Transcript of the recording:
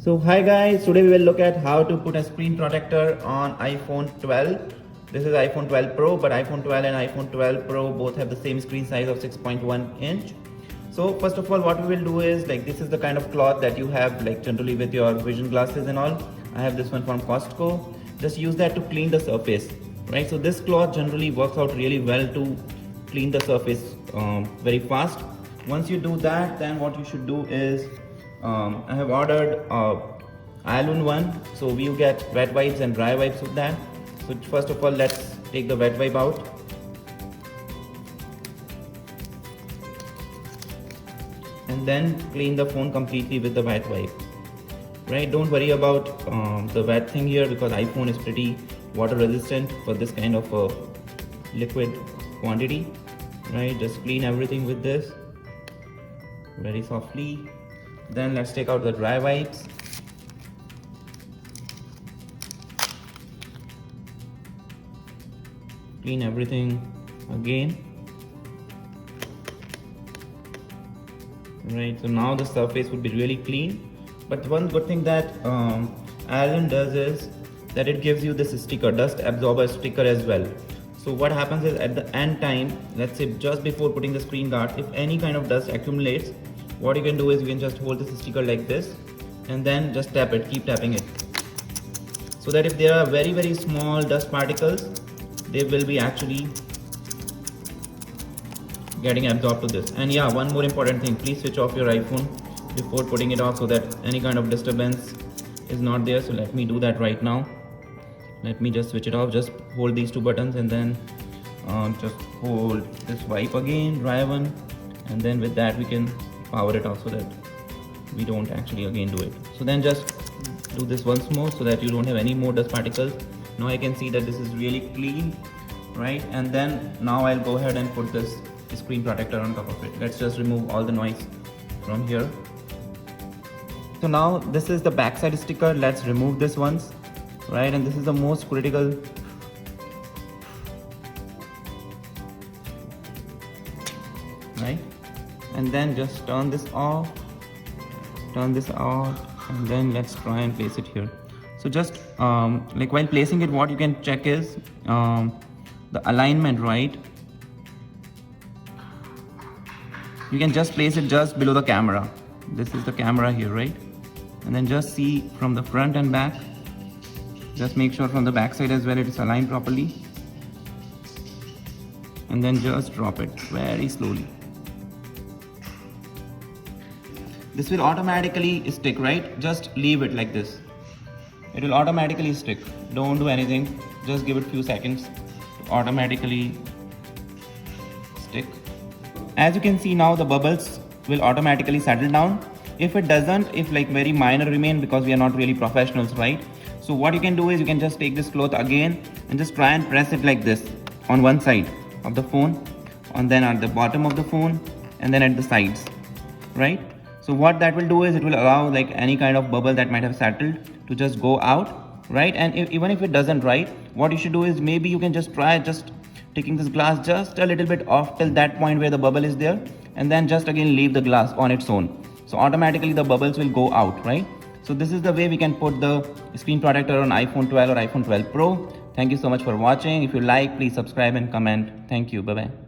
So hi guys, today we will look at how to put a screen protector on iPhone 12. This is iPhone 12 Pro, but iPhone 12 and iPhone 12 Pro both have the same screen size of 6.1 inch. So first of all, what we will do is, like, this is the kind of cloth that you have like generally with your vision glasses and all. I have this one from Costco. Just use that to clean the surface, right? So this cloth generally works out really well to clean the surface very fast. Once you do that, then what you should do is, I have ordered Alun one, so we get wet wipes and dry wipes with that. So first of all, let's take the wet wipe out. And then clean the phone completely with the wet wipe. Right, don't worry about the wet thing here because iPhone is pretty water resistant for this kind of liquid quantity. Right, just clean everything with this very softly. Then let's take out the dry wipes. Clean everything again. Right, so now the surface would be really clean. But one good thing that Alun does is that it gives you this sticker, dust absorber sticker as well. So what happens is, at the end time, let's say just before putting the screen guard, if any kind of dust accumulates, what you can do is you can just hold this sticker like this and then just tap it, keep tapping it, so that if there are very small dust particles, they will be actually getting absorbed to this. And yeah, one more important thing, please switch off your iPhone before putting it off so that any kind of disturbance is not there. So let me do that right now. Let me just switch it off. Just hold these two buttons and then just hold this wipe again, dry one, and then with that we can power it off so that we don't actually again do it. So then just do this once more so that you don't have any more dust particles. Now I can see that this is really clean, right? And then now I'll go ahead and put this screen protector on top of it. Let's just remove all the noise from here. So now this is the backside sticker. Let's remove this once, right? And this is the most critical. Right? And then just turn this off, turn this out, and then let's try and place it here. So just like while placing it, what you can check is the alignment, right? You can just place it just below the camera. This is the camera here, right? And then just see from the front and back. Just make sure from the back side as well it is aligned properly. And then just drop it very slowly. This will automatically stick, right? Just leave it like this. It will automatically stick. Don't do anything. Just give it a few seconds to automatically stick. As you can see now, the bubbles will automatically settle down. If it doesn't, if like very minor remain, because we are not really professionals, right? So what you can do is you can just take this cloth again and just try and press it like this on one side of the phone, and then at the bottom of the phone, and then at the sides, right? So what that will do is it will allow like any kind of bubble that might have settled to just go out, right? And even if it doesn't, right, what you should do is maybe you can just try just taking this glass just a little bit off till that point where the bubble is there, and then just again leave the glass on its own. So automatically the bubbles will go out, right? So this is the way we can put the screen protector on iPhone 12 or iPhone 12 Pro. Thank you so much for watching. If you like, please subscribe and comment. Thank you. Bye-bye.